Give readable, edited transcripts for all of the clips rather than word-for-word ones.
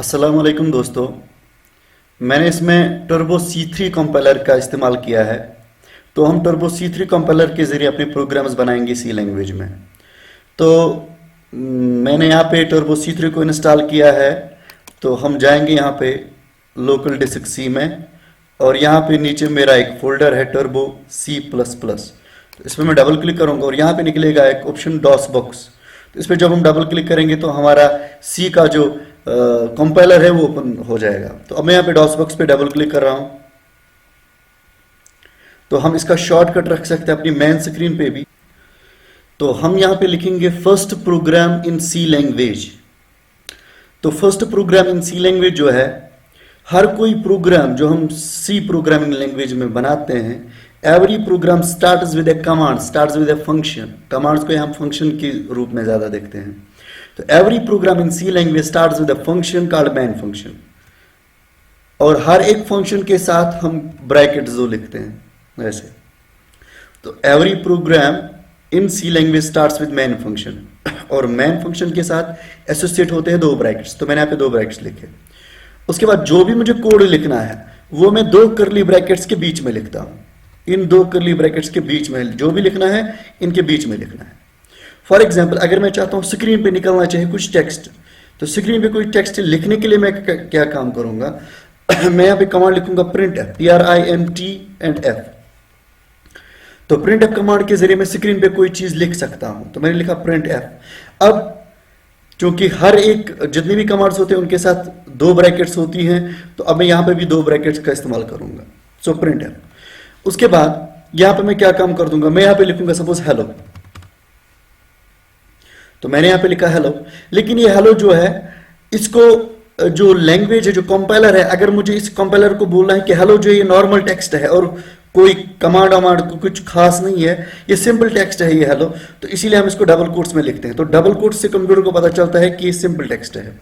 अस्सलाम वालेकुम दोस्तों। मैंने इसमें टर्बो C3 कंपाइलर का इस्तेमाल किया है। तो हम टर्बो C3 कंपाइलर के ज़रिए अपने प्रोग्राम्स बनाएंगे सी लैंग्वेज में। तो मैंने यहाँ पे टर्बो C3 को इंस्टॉल किया है। तो हम जाएंगे यहाँ पे लोकल डिस्क C में, और यहाँ पे नीचे मेरा एक फोल्डर है टर्बो C++। तो इसमें मैं डबल क्लिक करूँगा और यहाँ पे निकलेगा एक ऑप्शन डॉस बॉक्स। तो इस पर जब हम डबल क्लिक करेंगे तो हमारा सी का जो कंपाइलर है वो ओपन हो जाएगा। तो अब मैं यहाँ पे डॉस बॉक्स पे डबल क्लिक कर रहा हूँ। तो हम इसका शॉर्टकट रख सकते हैं अपनी मेन स्क्रीन पे भी। तो हम यहाँ पे लिखेंगे first programme in C language. तो first programme in C language जो है, हर कोई प्रोग्राम जो हम सी प्रोग्रामिंग लैंग्वेज में बनाते हैं, every programme starts with A command, starts with a function. Commands को हम फंक्शन के रूप में ज्यादा देखते हैं। तो every program in C language starts with a function called main function, और हर एक फंक्शन के साथ हम ब्रैकेट जो लिखते हैं ऐसे। तो every program in C language starts with main function, और मैन फंक्शन के साथ एसोसिएट होते हैं दो ब्रैकेट्स। तो मैंने यहाँ पे दो ब्रैकेट्स लिखे। उसके बाद जो भी मुझे कोड लिखना है वो मैं दो करली ब्रैकेट्स के बीच में लिखता हूं। इन दो करली ब्रैकेट्स के बीच में जो भी लिखना है इनके बीच में लिखना है। फॉर एग्जाम्पल, अगर मैं चाहता हूं स्क्रीन पे निकलना चाहिए कुछ टेक्स्ट, तो स्क्रीन पे कोई टेक्स्ट लिखने के लिए मैं क्या काम करूंगा मैं यहाँ पे कमांड लिखूंगा प्रिंट एफ, PRINT तो प्रिंट एफ कमांड के जरिए मैं स्क्रीन पे कोई चीज लिख सकता हूं। तो मैंने लिखा प्रिंट एफ। अब क्योंकि हर एक जितनी भी कमांड्स होते हैं उनके साथ दो ब्रैकेट्स होती हैं, तो अब मैं यहां पे भी दो ब्रैकेट्स का इस्तेमाल करूंगा। सो प्रिंट एफ। उसके बाद यहां पे मैं क्या काम कर दूंगा, मैं यहां पे लिखूंगा सपोज हेलो। तो मैंने यहां पे लिखा हेलो, लेकिन ये हेलो जो है, इसको जो लैंग्वेज है, जो कंपाइलर है, अगर मुझे इस कंपाइलर को बोलना है कि हेलो जो ये नॉर्मल टेक्स्ट है और कोई कमांड वमांड को कुछ खास नहीं है, ये सिंपल टेक्स्ट है ये हेलो, तो इसीलिए हम इसको डबल कोट्स में लिखते हैं। तो डबल कोट्स से कंप्यूटर को पता चलता है कि ये सिंपल टेक्स्ट है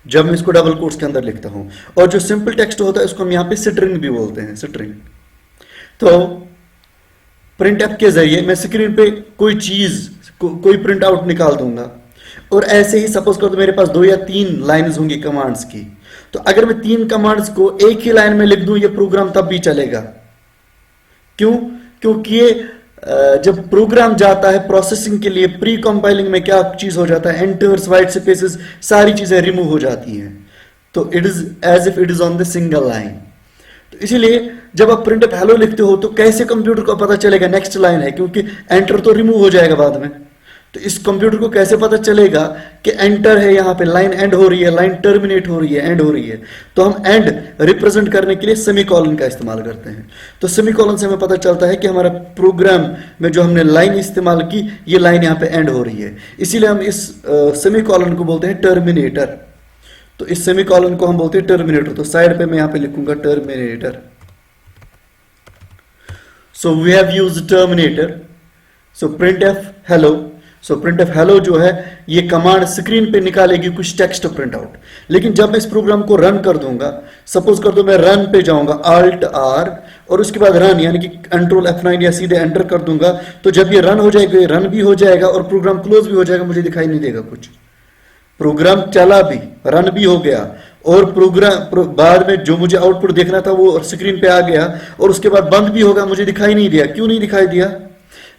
जब मैं इसको डबल कोट्स के अंदर लिखता हूं। और जो सिंपल टेक्स्ट होता है उसको हम यहां पे स्ट्रिंग भी बोलते हैं, स्ट्रिंग। तो प्रिंट एफ के जरिए मैं स्क्रीन पे कोई चीज कोई प्रिंट आउट निकाल दूंगा। और ऐसे ही सपोज कर दो मेरे पास 2 या 3 लाइन्स होंगी कमांड्स की, तो अगर मैं 3 कमांड्स को एक ही लाइन में लिख दूं ये प्रोग्राम तब भी चलेगा। क्यों? क्योंकि ये जब प्रोग्राम जाता है प्रोसेसिंग के लिए, प्री कंपाइलिंग में क्या चीज हो जाता है, एंटर्स, वाइट स्पेसेस, सारी चीजें रिमूव हो जाती हैं। तो it is as if it is on the single line. तो इसीलिए जब आप प्रिंट एफ हेलो लिखते हो तो कैसे कंप्यूटर को पता चलेगा नेक्स्ट लाइन है, क्योंकि एंटर तो रिमूव हो जाएगा बाद में। तो इस कंप्यूटर को कैसे पता चलेगा कि एंटर है, यहाँ पे लाइन एंड हो रही है, लाइन टर्मिनेट हो रही है, एंड हो रही है। तो हम एंड रिप्रेजेंट करने के लिए सेमीकोलन का इस्तेमाल करते हैं। तो सेमीकोलन से हमें पता चलता है कि हमारा प्रोग्राम में जो हमने लाइन इस्तेमाल की, ये लाइन यहाँ पे एंड हो रही है। इसीलिए हम इस सेमीकोलन को बोलते हैं टर्मिनेटर। तो इस सेमीकोलन को हम बोलते हैं टर्मिनेटर। तो साइड पे मैं यहाँ पे लिखूंगा terminator. So we have used terminator. So print f hello. So print f hello जो है, ये कमांड स्क्रीन पे निकालेगी कुछ टेक्स्ट प्रिंट आउट। लेकिन जब मैं इस प्रोग्राम को रन कर दूंगा, सपोज कर दो मैं रन पे जाऊंगा Alt R और उसके बाद रन यानी कि Ctrl F9 या सीधे एंटर कर दूंगा, तो जब ये रन हो जाएगा, ये रन भी हो जाएगा और प्रोग्राम क्लोज भी हो जाएगा, मुझे दिखाई नहीं देगा कुछ। प्रोग्राम चला भी, रन भी हो गया, और प्रोग्राम बाद में जो मुझे आउटपुट देखना था वो स्क्रीन पे आ गया, और उसके बाद बंद भी होगा, मुझे दिखाई नहीं दिया। क्यों नहीं दिखाई दिया?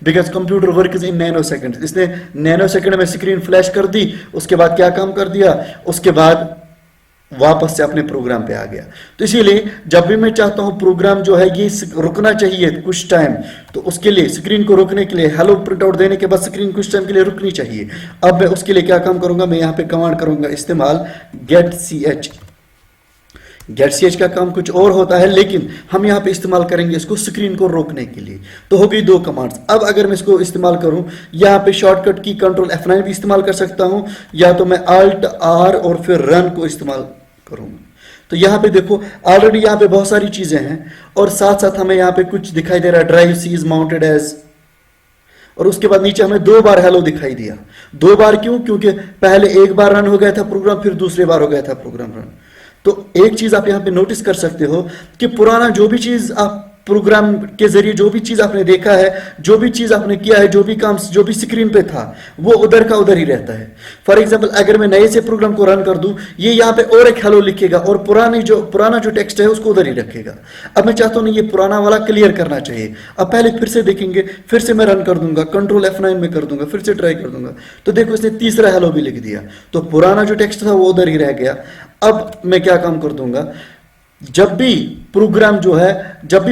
Because computer work is in nano second. इसने नैनो सेकंड में स्क्रीन फ्लैश कर दी, उसके बाद क्या काम कर दिया, उसके बाद वापस से अपने प्रोग्राम पे आ गया। तो इसीलिए जब भी मैं चाहता हूं प्रोग्राम जो है ये रुकना चाहिए कुछ टाइम, तो उसके लिए स्क्रीन को रोकने के लिए हेलो प्रिंट आउट देने के बाद स्क्रीन कुछ टाइम के लिए रुकनी चाहिए। अब मैं उसके लिए क्या काम करूंगा, मैं यहां पे कमांड करूंगा इस्तेमाल गेट ch का काम कुछ और होता है, लेकिन हम यहां पे इस्तेमाल करेंगे इसको स्क्रीन को रोकने के लिए। तो हो गई 2 कमांड्स। अब अगर मैं इसको इस्तेमाल करूं, यहां पे शॉर्टकट की Ctrl F9 भी इस्तेमाल कर सकता हूं, या तो मैं Alt R और फिर रन को इस्तेमाल करूंगा। तो यहां पे देखो ऑलरेडी यहां पे बहुत सारी चीजें हैं, और साथ साथ हमें यहां पे कुछ दिखाई दे रहा है, drive C is mounted as, और उसके बाद नीचे हमें 2 बार हेलो दिखाई दिया। 2 बार क्यों? क्योंकि पहले 1 बार रन हो गया था प्रोग्राम, फिर दूसरी बार हो गया था प्रोग्राम रन। तो एक चीज आप यहां पे नोटिस कर सकते हो कि पुराना जो भी चीज आप प्रोग्राम के जरिए जो भी चीज आपने देखा है, जो भी चीज आपने किया है, जो भी काम, जो भी स्क्रीन पे था, वो उधर का उधर ही रहता है। फॉर एग्जांपल अगर मैं नए से प्रोग्राम को रन कर दूं, ये यहाँ पे और एक हेलो लिखेगा और पुराना जो टेक्स्ट है उसको उधर ही रखेगा। अब मैं चाहता हूं नहीं, ये पुराना वाला क्लियर करना चाहिए। अब पहले फिर से देखेंगे, फिर से मैं रन कर दूंगा, कंट्रोल F9 में कर दूंगा, फिर से ट्राई कर दूंगा, तो देखो इसने तीसरा हेलो भी लिख दिया। तो पुराना जो टेक्स्ट था वो उधर ही रह गया। अब मैं क्या काम कर दूंगा, जब भी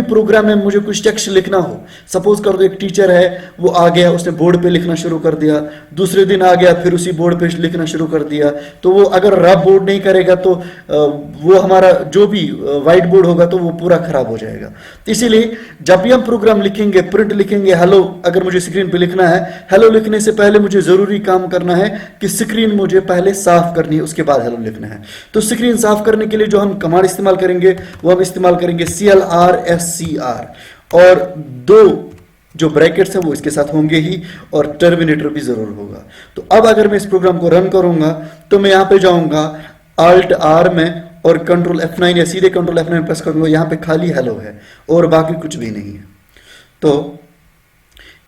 प्रोग्राम में मुझे कुछ टेक्स्ट लिखना हो, सपोज कर दो एक टीचर है, वो आ गया, उसने बोर्ड पे लिखना शुरू कर दिया, दूसरे दिन आ गया, फिर उसी बोर्ड पे लिखना शुरू कर दिया, तो वो अगर रब बोर्ड नहीं करेगा तो वो हमारा जो भी व्हाइट बोर्ड होगा तो वो पूरा खराब हो जाएगा। इसीलिए जब भी हम प्रोग्राम लिखेंगे, प्रिंट लिखेंगे, हेलो अगर मुझे स्क्रीन पे लिखना है, हेलो लिखने से पहले मुझे जरूरी काम करना है कि स्क्रीन मुझे पहले साफ करनी है, उसके बाद हेलो लिखना है। तो स्क्रीन साफ करने के लिए जो हम कमांड इस्तेमाल करेंगे वो हम इस्तेमाल करेंगे CLR और 2 जो ब्रैकेट्स हैं वो इसके साथ होंगे ही, और टर्मिनेटर भी जरूर होगा। तो अब अगर मैं इस प्रोग्राम को रन करूंगा तो मैं यहां पे जाऊंगा Alt R में और कंट्रोल F9 या सीधे कंट्रोल F9 प्रेस करूंगा, यहां पे खाली हेलो है और बाकी कुछ भी नहीं है। तो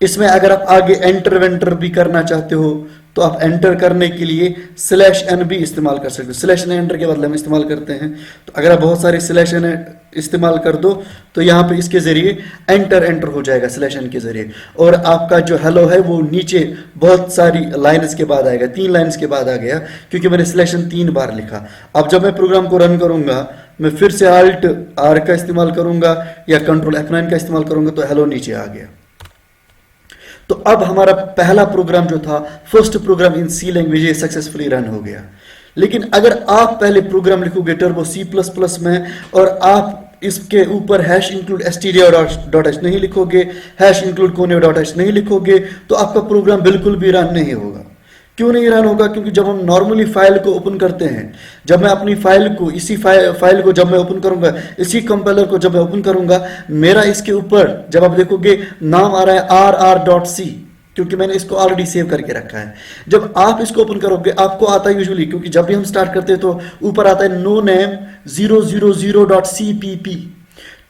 इसमें अगर आप आगे एंटर वेंटर भी करना चाहते हो तो आप एंटर करने के लिए /n भी इस्तेमाल कर सकते हो। /n एंटर के बदले में इस्तेमाल करते हैं। तो अगर आप बहुत सारे /n इस्तेमाल कर दो तो यहाँ पे इसके जरिए एंटर हो जाएगा /n के जरिए, और आपका जो हेलो है वो नीचे बहुत सारी लाइन्स के बाद आएगा, 3 लाइन्स के बाद आ गया, क्योंकि मैंने /n 3 बार लिखा। अब जब मैं प्रोग्राम को रन करूंगा, मैं फिर से Alt R का इस्तेमाल करूंगा या कंट्रोल F9 का इस्तेमाल करूंगा तो हेलो नीचे आ गया। तो अब हमारा पहला प्रोग्राम जो था, फर्स्ट प्रोग्राम इन C लैंग्वेज, ये सक्सेसफुली रन हो गया। लेकिन अगर आप पहले प्रोग्राम लिखोगे टर्बो C++ में और आप इसके ऊपर #include stdio.h नहीं लिखोगे, #include conio.h नहीं लिखोगे, तो आपका प्रोग्राम बिल्कुल भी रन नहीं होगा। क्यों नहीं रन होगा? क्योंकि जब हम नॉर्मली फाइल को ओपन करते हैं, जब मैं अपनी फाइल को फाइल को जब मैं ओपन करूंगा, इसी कंपाइलर को जब मैं ओपन करूंगा, मेरा इसके ऊपर जब आप देखोगे नाम आ रहा है rr.c, क्योंकि मैंने इसको ऑलरेडी सेव करके रखा है। जब आप इसको ओपन करोगे आपको आता है यूजुअली, क्योंकि जब भी हम स्टार्ट करते हैं तो ऊपर आता है no name 000.cpp।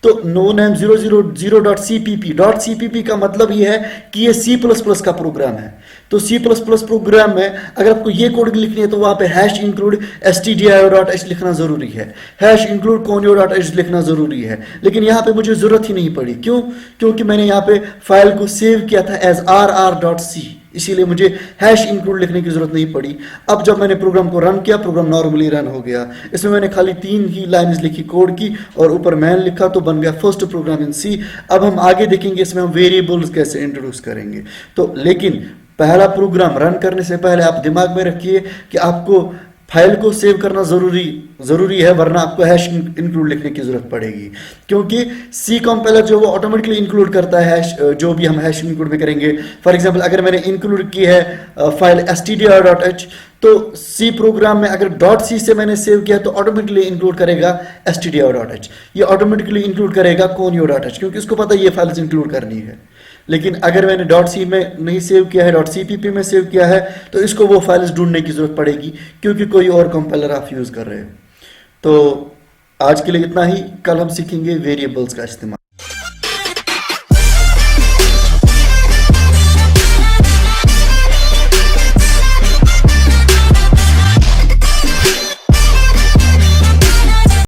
तो no name 000.cpp का मतलब ये है कि ये C++ का प्रोग्राम है। तो C++ प्रोग्राम में अगर आपको ये कोड लिखनी है तो वहां पे #include stdio.h लिखना जरूरी है, #include conio.h लिखना जरूरी है। लेकिन यहाँ पे मुझे जरूरत ही नहीं पड़ी। क्यों? क्योंकि मैंने यहाँ पे फाइल को सेव किया था एज rr.c, इसीलिए मुझे #include लिखने की जरूरत नहीं पड़ी। अब जब मैंने प्रोग्राम को रन किया, प्रोग्राम नॉर्मली रन हो गया। इसमें मैंने खाली 3 ही लाइन्स लिखी कोड की और ऊपर मैन लिखा, तो बन गया फर्स्ट प्रोग्राम इन C। अब हम आगे देखेंगे इसमें हम वेरिएबल्स कैसे इंट्रोड्यूस करेंगे। तो लेकिन पहला प्रोग्राम रन करने से पहले आप दिमाग में रखिए कि आपको फाइल को सेव करना जरूरी है, वरना आपको #include लिखने की जरूरत पड़ेगी। क्योंकि C कंपाइलर जो वो ऑटोमेटिकली इंक्लूड करता है जो भी हम #include में करेंगे। फॉर एग्जांपल अगर मैंने इंक्लूड की है फाइल stdio.h, तो C प्रोग्राम में अगर .c से मैंने सेव किया तो ऑटोमेटिकली इंक्लूड करेगा stdio.h, ये ऑटोमेटिकली इंक्लूड करेगा conio.h, क्योंकि उसको पता है ये फाइल्स इंक्लूड करनी है। लेकिन अगर मैंने .c में नहीं सेव किया है, .cpp में सेव किया है, तो इसको वो फाइल्स ढूंढने की जरूरत पड़ेगी, क्योंकि कोई और कंपाइलर आप यूज कर रहे हो। तो आज के लिए इतना ही, कल हम सीखेंगे वेरिएबल्स का इस्तेमाल।